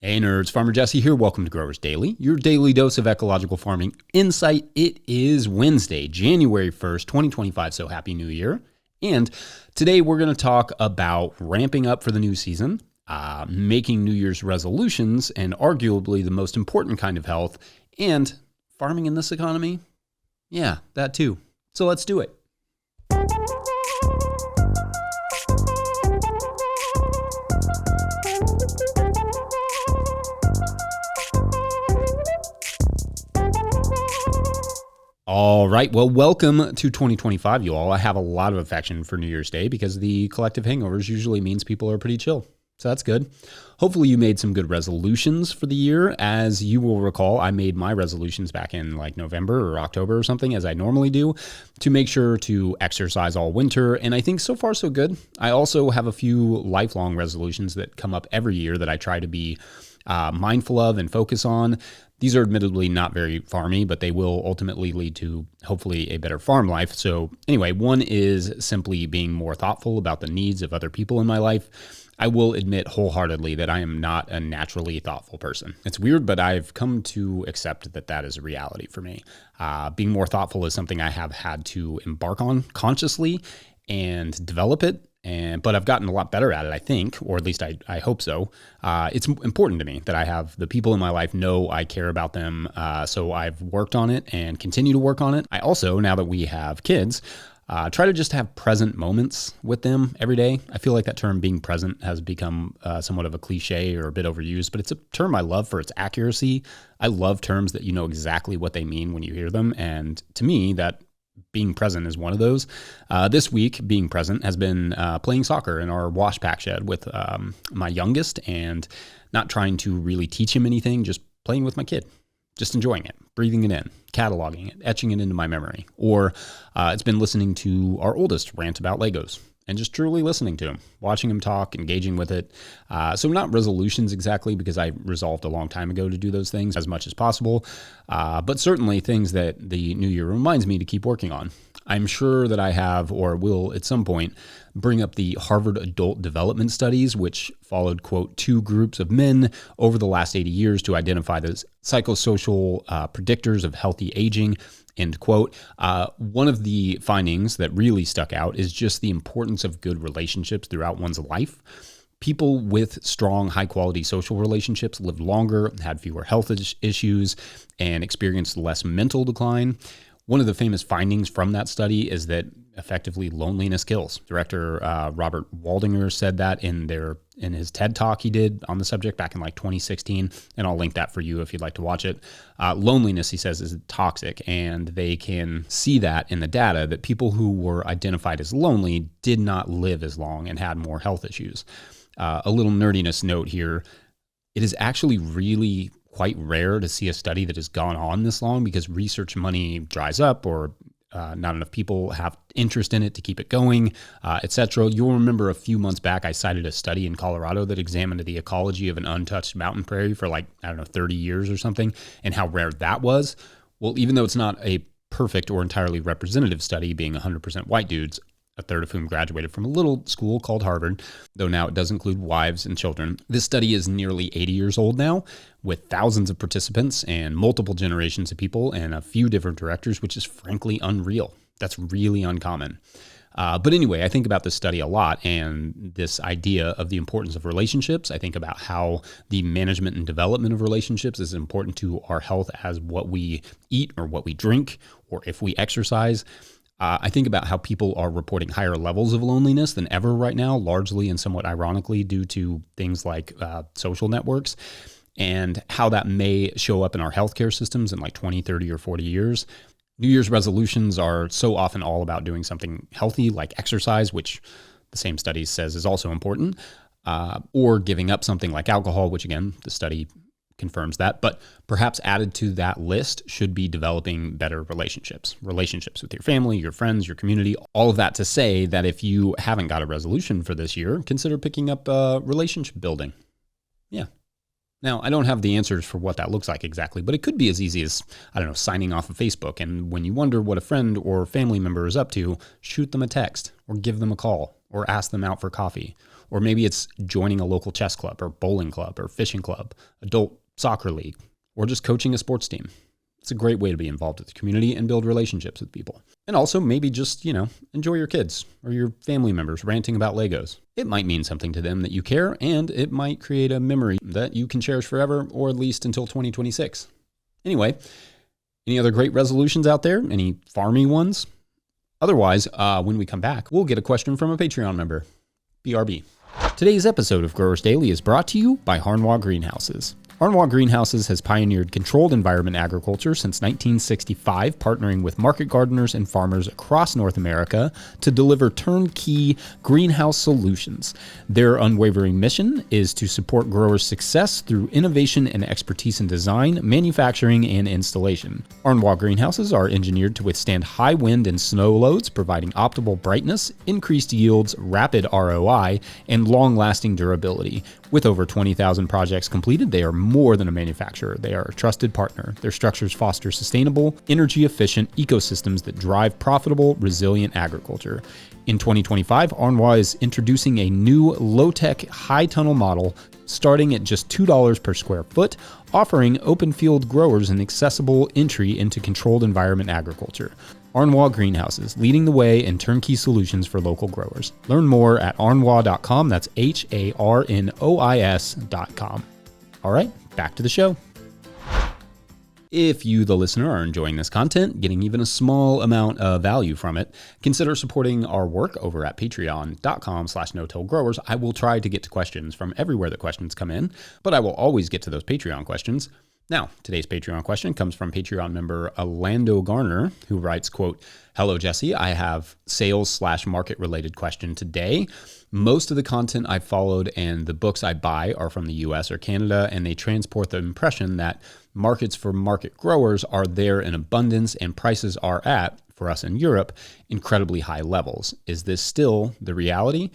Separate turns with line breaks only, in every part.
Hey nerds, Farmer Jesse here. Welcome to Growers Daily, your daily dose of ecological farming insight. It is Wednesday, January 1st, 2025, so happy new year. And today we're going to talk about ramping up for the new season, making New Year's resolutions, and arguably the most important kind of health, and farming in this economy. Yeah, that too. So let's do it. All right. Well, welcome to 2025, you all. I have a lot of affection for New Year's Day because the collective hangovers usually means people are pretty chill. So that's good. Hopefully you made some good resolutions for the year. As you will recall, I made my resolutions back in like November or October or something, as I normally do, to make sure to exercise all winter. And I think so far so good. I also have a few lifelong resolutions that come up every year that I try to be mindful of and focus on. These are admittedly not very farmy, but they will ultimately lead to hopefully a better farm life. So anyway, one is simply being more thoughtful about the needs of other people in my life. I will admit wholeheartedly that I am not a naturally thoughtful person. It's weird, but I've come to accept that that is a reality for me. Being more thoughtful is something I have had to embark on consciously and develop it. But I've gotten a lot better at it, I think, or at least I hope so. It's important to me that I have the people in my life know I care about them. So I've worked on it and continue to work on it. I also, now that we have kids, try to just have present moments with them every day. I feel like that term being present has become somewhat of a cliche or a bit overused, but it's a term I love for its accuracy. I love terms that you know exactly what they mean when you hear them. And to me, that being present is one of those. This week, being present has been playing soccer in our wash pack shed with my youngest and not trying to really teach him anything, just playing with my kid, just enjoying it, breathing it in, cataloging it, etching it into my memory. Or it's been listening to our oldest rant about Legos and just truly listening to him, watching him talk, engaging with it. So not resolutions exactly, because I resolved a long time ago to do those things as much as possible, but certainly things that the new year reminds me to keep working on. I'm sure that I have or will at some point bring up the Harvard Adult Development Studies, which followed, quote, two groups of men over the last 80 years to identify the psychosocial predictors of healthy aging, end quote. One of the findings that really stuck out is just the importance of good relationships throughout one's life. People with strong, high-quality social relationships lived longer, had fewer health issues, and experienced less mental decline. One of the famous findings from that study is that effectively loneliness kills. Director Robert Waldinger said that in his TED Talk he did on the subject back in like 2016, and I'll link that for you if you'd like to watch it. Loneliness, he says, is toxic, and they can see that in the data that people who were identified as lonely did not live as long and had more health issues. A little nerdiness note here. It is actually really quite rare to see a study that has gone on this long because research money dries up or not enough people have interest in it to keep it going, etc. You'll remember a few months back, I cited a study in Colorado that examined the ecology of an untouched mountain prairie for 30 years or something, and how rare that was. Well, even though it's not a perfect or entirely representative study, being 100% white dudes, a third of whom graduated from a little school called Harvard, though now it does include wives and children. This study is nearly 80 years old now, with thousands of participants and multiple generations of people and a few different directors, which is frankly unreal. That's really uncommon. But anyway, I think about this study a lot and this idea of the importance of relationships. I think about how the management and development of relationships is important to our health as what we eat or what we drink or if we exercise. I think about how people are reporting higher levels of loneliness than ever right now, largely and somewhat ironically due to things like social networks, and how that may show up in our healthcare systems in like 20, 30, or 40 years. New Year's resolutions are so often all about doing something healthy, like exercise, which the same study says is also important, or giving up something like alcohol, which again, the study confirms that, but perhaps added to that list should be developing better relationships with your family, your friends, your community, all of that to say that if you haven't got a resolution for this year, consider picking up relationship building. Yeah. Now, I don't have the answers for what that looks like exactly, but it could be as easy as, signing off of Facebook. And when you wonder what a friend or family member is up to, shoot them a text or give them a call or ask them out for coffee Or maybe it's joining a local chess club or bowling club or fishing club, adult soccer league, or just coaching a sports team. It's a great way to be involved with the community and build relationships with people. And also maybe just, enjoy your kids or your family members ranting about Legos. It might mean something to them that you care, and it might create a memory that you can cherish forever, or at least until 2026. Anyway, any other great resolutions out there? Any farmy ones? Otherwise, when we come back, we'll get a question from a Patreon member. BRB. Today's episode of Growers Daily is brought to you by Harnwah Greenhouses. Harnwah Greenhouses has pioneered controlled environment agriculture since 1965, partnering with market gardeners and farmers across North America to deliver turnkey greenhouse solutions. Their unwavering mission is to support growers' success through innovation and expertise in design, manufacturing, and installation. Harnwah Greenhouses are engineered to withstand high wind and snow loads, providing optimal brightness, increased yields, rapid ROI, and long-lasting durability. With over 20,000 projects completed, they are more than a manufacturer. They are a trusted partner. Their structures foster sustainable, energy-efficient ecosystems that drive profitable, resilient agriculture. In 2025, Harnwah is introducing a new low-tech, high-tunnel model starting at just $2 per square foot, offering open field growers an accessible entry into controlled environment agriculture. Harnwah Greenhouses, leading the way in turnkey solutions for local growers. Learn more at harnwah.com. That's HARNOIS.com. All right, back to the show. If you, the listener, are enjoying this content, getting even a small amount of value from it, consider supporting our work over at patreon.com/no-till growers. I will try to get to questions from everywhere that questions come in, but I will always get to those Patreon questions. Now, today's Patreon question comes from Patreon member Orlando Garner, who writes, quote, "Hello, Jesse. I have sales/market related question today. Most of the content I've followed and the books I buy are from the US or Canada, and they transport the impression that markets for market growers are there in abundance and prices are at, for us in Europe, incredibly high levels. Is this still the reality?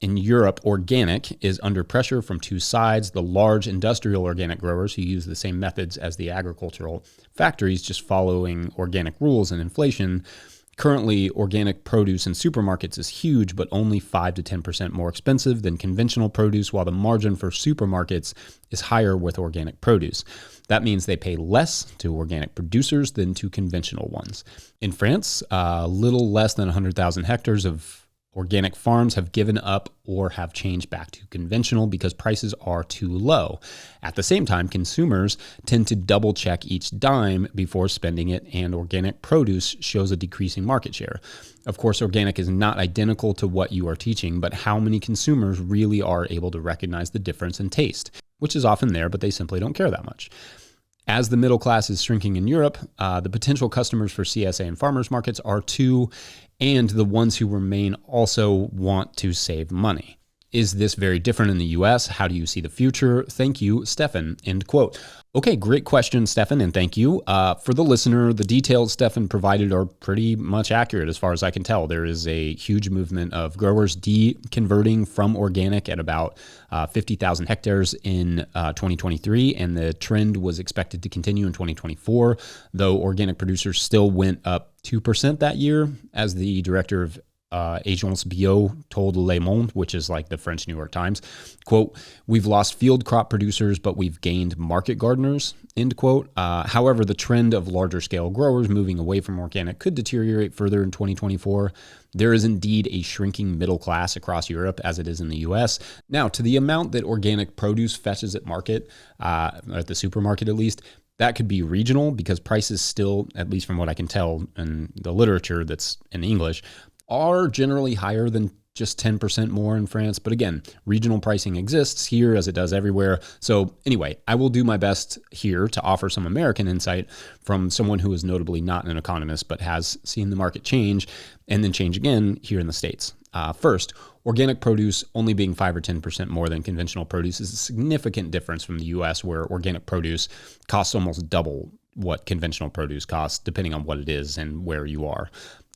In Europe, organic is under pressure from two sides. The large industrial organic growers who use the same methods as the agricultural factories, just following organic rules and inflation. Currently, organic produce in supermarkets is huge, but only 5 to 10% more expensive than conventional produce, while the margin for supermarkets is higher with organic produce. That means they pay less to organic producers than to conventional ones. In France, a little less than 100,000 hectares of organic farms have given up or have changed back to conventional because prices are too low. At the same time, consumers tend to double check each dime before spending it, and organic produce shows a decreasing market share. Of course, organic is not identical to what you are teaching, but how many consumers really are able to recognize the difference in taste, which is often there, but they simply don't care that much. As the middle class is shrinking in Europe, the potential customers for CSA and farmers markets are too, and the ones who remain also want to save money. Is this very different in the US? How do you see the future? Thank you, Stefan." End quote. Okay, great question, Stefan, and thank you. For the listener, the details Stefan provided are pretty much accurate as far as I can tell. There is a huge movement of growers deconverting from organic at about 50,000 hectares in 2023, and the trend was expected to continue in 2024, though organic producers still went up 2% that year, as the director of Agence Bio told Le Monde, which is like the French New York Times, quote, "We've lost field crop producers, but we've gained market gardeners," end quote. However, the trend of larger scale growers moving away from organic could deteriorate further in 2024. There is indeed a shrinking middle class across Europe as it is in the US. Now, to the amount that organic produce fetches at market, at the supermarket at least, that could be regional because prices still, at least from what I can tell in the literature that's in English, are generally higher than just 10% more in France. But again, regional pricing exists here as it does everywhere. So anyway, I will do my best here to offer some American insight from someone who is notably not an economist, but has seen the market change and then change again here in the States. First, organic produce only being 5 or 10% more than conventional produce is a significant difference from the US, where organic produce costs almost double what conventional produce costs, depending on what it is and where you are.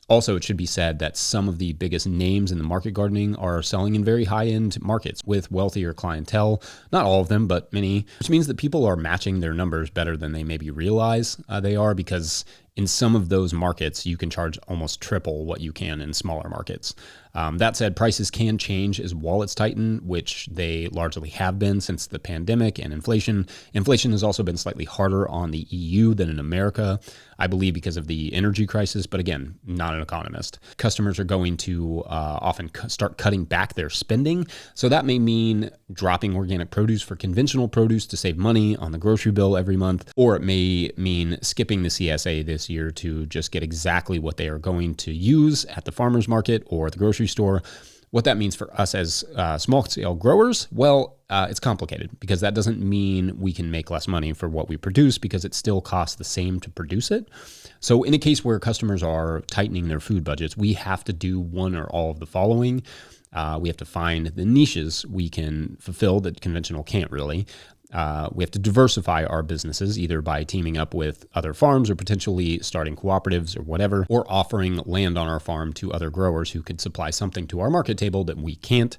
Also, it should be said that some of the biggest names in the market gardening are selling in very high-end markets with wealthier clientele. Not all of them, but many, which means that people are matching their numbers better than they maybe realize they are, because In some of those markets, you can charge almost triple what you can in smaller markets. That said, prices can change as wallets tighten, which they largely have been since the pandemic and inflation. Inflation has also been slightly harder on the EU than in America, I believe because of the energy crisis, but again, not an economist. Customers are going to often start cutting back their spending, so that may mean dropping organic produce for conventional produce to save money on the grocery bill every month, or it may mean skipping the CSA this year to just get exactly what they are going to use at the farmer's market or the grocery store. What that means for us as small-scale growers, well, it's complicated because that doesn't mean we can make less money for what we produce because it still costs the same to produce it. So in a case where customers are tightening their food budgets, we have to do one or all of the following. We have to find the niches we can fulfill that conventional can't really. We have to diversify our businesses either by teaming up with other farms or potentially starting cooperatives or whatever, or offering land on our farm to other growers who could supply something to our market table that we can't.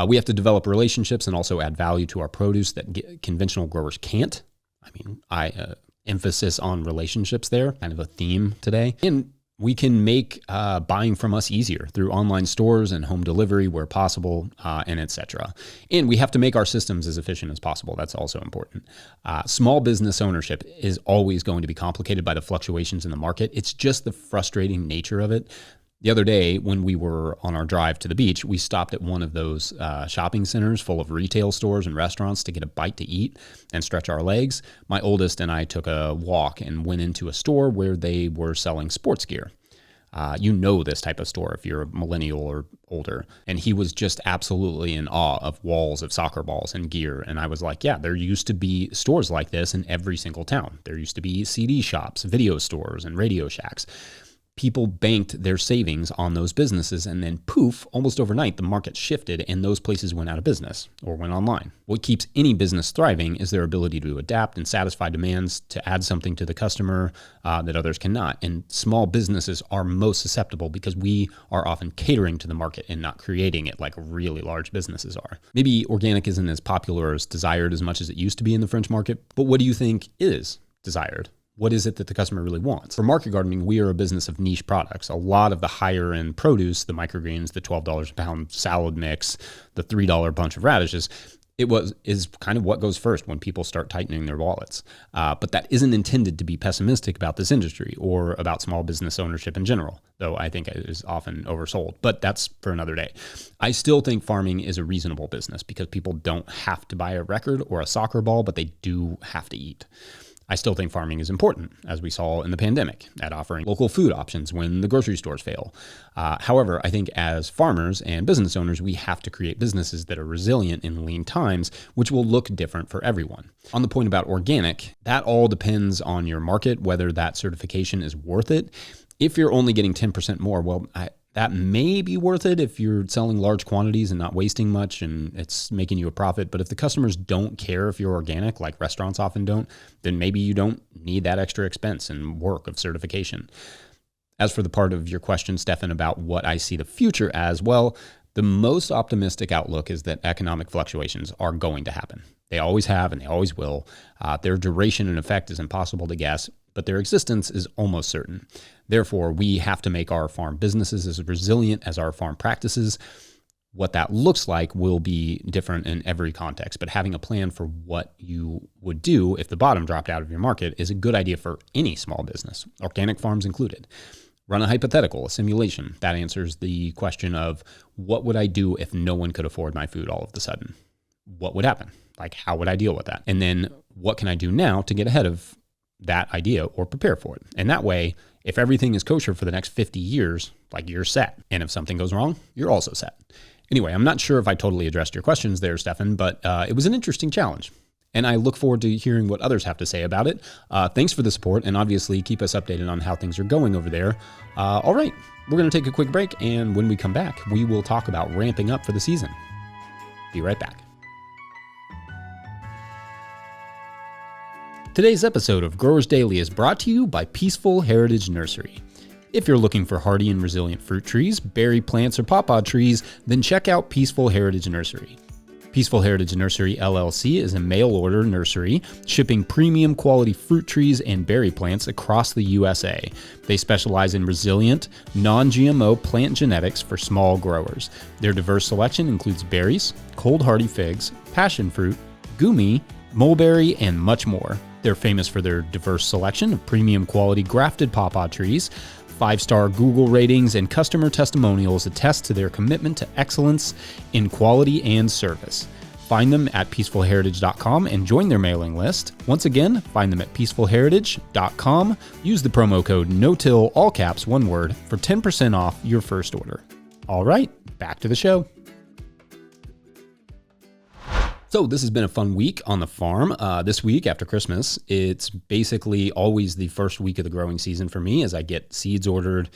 We have to develop relationships and also add value to our produce that conventional growers can't. I mean, emphasis on relationships there, kind of a theme today. And we can make buying from us easier through online stores and home delivery where possible, and etc. And we have to make our systems as efficient as possible. That's also important. Small business ownership is always going to be complicated by the fluctuations in the market. It's just the frustrating nature of it. The other day, when we were on our drive to the beach, we stopped at one of those shopping centers full of retail stores and restaurants to get a bite to eat and stretch our legs. My oldest and I took a walk and went into a store where they were selling sports gear. You know this type of store if you're a millennial or older. And he was just absolutely in awe of walls of soccer balls and gear. And I was like, yeah, there used to be stores like this in every single town. There used to be CD shops, video stores, and Radio Shacks. People banked their savings on those businesses, and then poof, almost overnight, the market shifted and those places went out of business or went online. What keeps any business thriving is their ability to adapt and satisfy demands to add something to the customer that others cannot. And small businesses are most susceptible because we are often catering to the market and not creating it like really large businesses are. Maybe organic isn't as popular or as desired as much as it used to be in the French market, but what do you think is desired? What is it that the customer really wants? For market gardening, we are a business of niche products. A lot of the higher end produce, the microgreens, the $12 a pound salad mix, the $3 bunch of radishes, is kind of what goes first when people start tightening their wallets. But that isn't intended to be pessimistic about this industry or about small business ownership in general, though I think it is often oversold. But that's for another day. I still think farming is a reasonable business because people don't have to buy a record or a soccer ball, but they do have to eat. I still think farming is important, as we saw in the pandemic, at offering local food options when the grocery stores fail. However, I think as farmers and business owners, we have to create businesses that are resilient in lean times, which will look different for everyone. On the point about organic, that all depends on your market, whether that certification is worth it. If you're only getting 10% more, well, that may be worth it if you're selling large quantities and not wasting much and it's making you a profit. But if the customers don't care if you're organic, like restaurants often don't, then maybe you don't need that extra expense and work of certification. As for the part of your question, Stefan, about what I see the future as, well, the most optimistic outlook is that economic fluctuations are going to happen. They always have and they always will. Their duration and effect is impossible to guess, but their existence is almost certain. Therefore, we have to make our farm businesses as resilient as our farm practices. What that looks like will be different in every context, but having a plan for what you would do if the bottom dropped out of your market is a good idea for any small business, organic farms included. Run a hypothetical, a simulation. That answers the question of what would I do if no one could afford my food all of a sudden? What would happen? Like, how would I deal with that? And then what can I do now to get ahead of that idea or prepare for it? And that way, if everything is kosher for the next 50 years, like, you're set. And if something goes wrong, you're also set. Anyway, I'm not sure if I totally addressed your questions there, Stefan, but it was an interesting challenge. And I look forward to hearing what others have to say about it. Thanks for the support, and obviously keep us updated on how things are going over there. All right, we're going to take a quick break, and when we come back, we will talk about ramping up for the season. Be right back. Today's episode of Growers Daily is brought to you by Peaceful Heritage Nursery. If you're looking for hardy and resilient fruit trees, berry plants, or pawpaw trees, then check out Peaceful Heritage Nursery. Peaceful Heritage Nursery LLC is a mail-order nursery shipping premium quality fruit trees and berry plants across the USA. They specialize in resilient, non-GMO plant genetics for small growers. Their diverse selection includes berries, cold hardy figs, passion fruit, gumi, mulberry, and much more. They're famous for their diverse selection of premium quality grafted pawpaw trees. 5-star Google ratings and customer testimonials attest to their commitment to excellence in quality and service. Find them at peacefulheritage.com and join their mailing list. Once again, find them at peacefulheritage.com. Use the promo code NOTIL, all caps, one word, for 10% off your first order. All right, back to the show. So this has been a fun week on the farm. This week after Christmas, it's basically always the first week of the growing season for me as I get seeds ordered,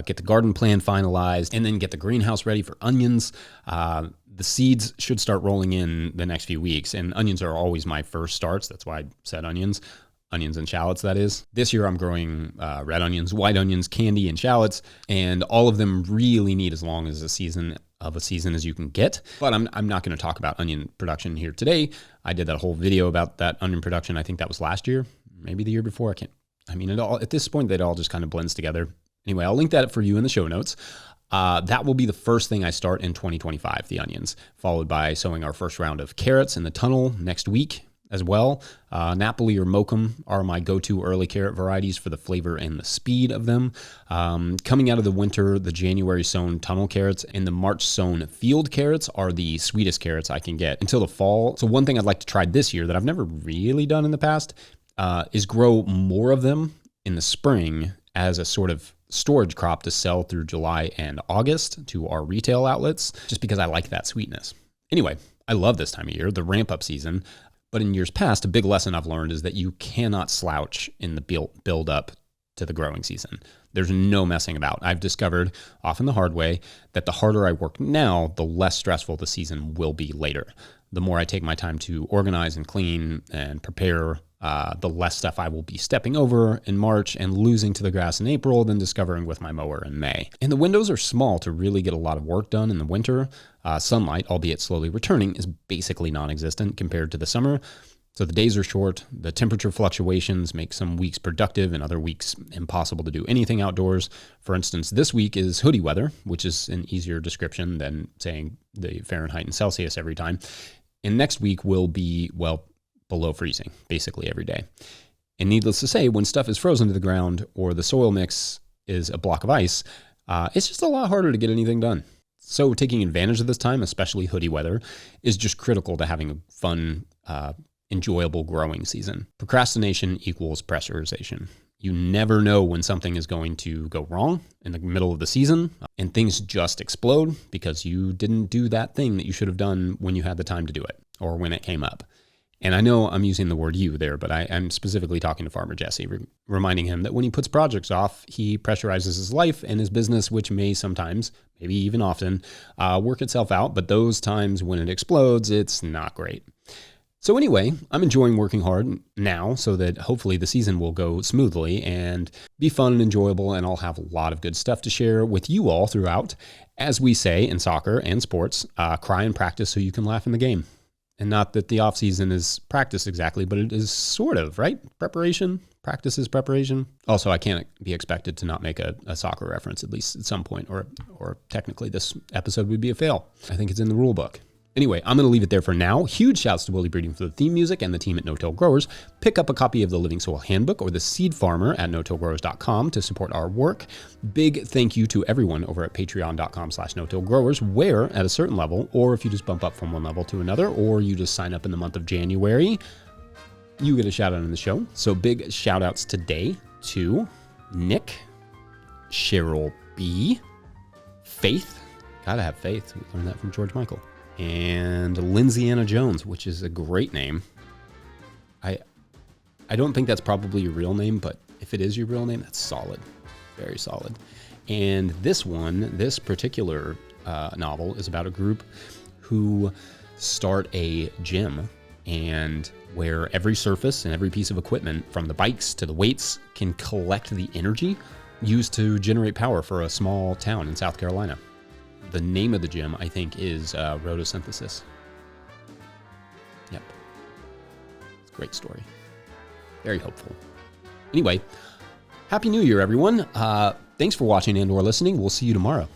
get the garden plan finalized, and then get the greenhouse ready for onions. The seeds should start rolling in the next few weeks, and onions are always my first starts. That's why I said onions and shallots, that is. This year I'm growing red onions, white onions, candy, and shallots, and all of them really need as long as a season as you can get. But I'm not going to talk about onion production here today. I did that whole video about that onion production. I think that was last year, maybe the year before. At this point, it all just kind of blends together. Anyway, I'll link that for you in the show notes. That will be the first thing I start in 2025, the onions, followed by sowing our first round of carrots in the tunnel next week as well. Napoli or Mokum are my go-to early carrot varieties for the flavor and the speed of them. Coming out of the winter, the January sown tunnel carrots and the March sown field carrots are the sweetest carrots I can get until the fall. So one thing I'd like to try this year that I've never really done in the past is grow more of them in the spring as a sort of storage crop to sell through July and August to our retail outlets, just because I like that sweetness. Anyway, I love this time of year, the ramp-up season. But in years past, a big lesson I've learned is that you cannot slouch in the build up to the growing season. There's no messing about. I've discovered, often the hard way, that the harder I work now, the less stressful the season will be later. The more I take my time to organize and clean and prepare, the less stuff I will be stepping over in March and losing to the grass in April than discovering with my mower in May. And the windows are small to really get a lot of work done in the winter. Sunlight, albeit slowly returning, is basically non-existent compared to the summer. So the days are short, the temperature fluctuations make some weeks productive and other weeks impossible to do anything outdoors. For instance, this week is hoodie weather, which is an easier description than saying the Fahrenheit and Celsius every time. And next week will be, below freezing, basically every day. And needless to say, when stuff is frozen to the ground or the soil mix is a block of ice, it's just a lot harder to get anything done. So taking advantage of this time, especially hoodie weather, is just critical to having a fun, enjoyable growing season. Procrastination equals pressurization. You never know when something is going to go wrong in the middle of the season, and things just explode because you didn't do that thing that you should have done when you had the time to do it or when it came up. And I know I'm using the word you there, but I'm specifically talking to Farmer Jesse, reminding him that when he puts projects off, he pressurizes his life and his business, which may sometimes, maybe even often, work itself out. But those times when it explodes, it's not great. So anyway, I'm enjoying working hard now so that hopefully the season will go smoothly and be fun and enjoyable, and I'll have a lot of good stuff to share with you all throughout. As we say in soccer and sports, cry and practice so you can laugh in the game. And not that the off season is practice exactly, but it is sort of, right? Preparation, practice is preparation. Also, I can't be expected to not make a soccer reference, at least at some point, or technically this episode would be a fail. I think it's in the rule book. Anyway, I'm going to leave it there for now. Huge shouts to Willie Breeding for the theme music and the team at No-Till Growers. Pick up a copy of the Living Soil Handbook or the Seed Farmer at no-tillgrowers.com to support our work. Big thank you to everyone over at patreon.com/no-tillgrowers, where at a certain level, or if you just bump up from one level to another, or you just sign up in the month of January, you get a shout out in the show. So big shout outs today to Nick, Cheryl B, Faith, gotta have faith, we learned that from George Michael, and Lindsay-Anna Jones, which is a great name. I don't think that's probably your real name, but if it is your real name, that's solid. Very solid. And this particular novel is about a group who start a gym, and where every surface and every piece of equipment, from the bikes to the weights, can collect the energy used to generate power for a small town in South Carolina. The name of the gym, I think, is Rotosynthesis. Yep. It's a great story. Very hopeful. Anyway, Happy New Year, everyone. Thanks for watching and or listening. We'll see you tomorrow.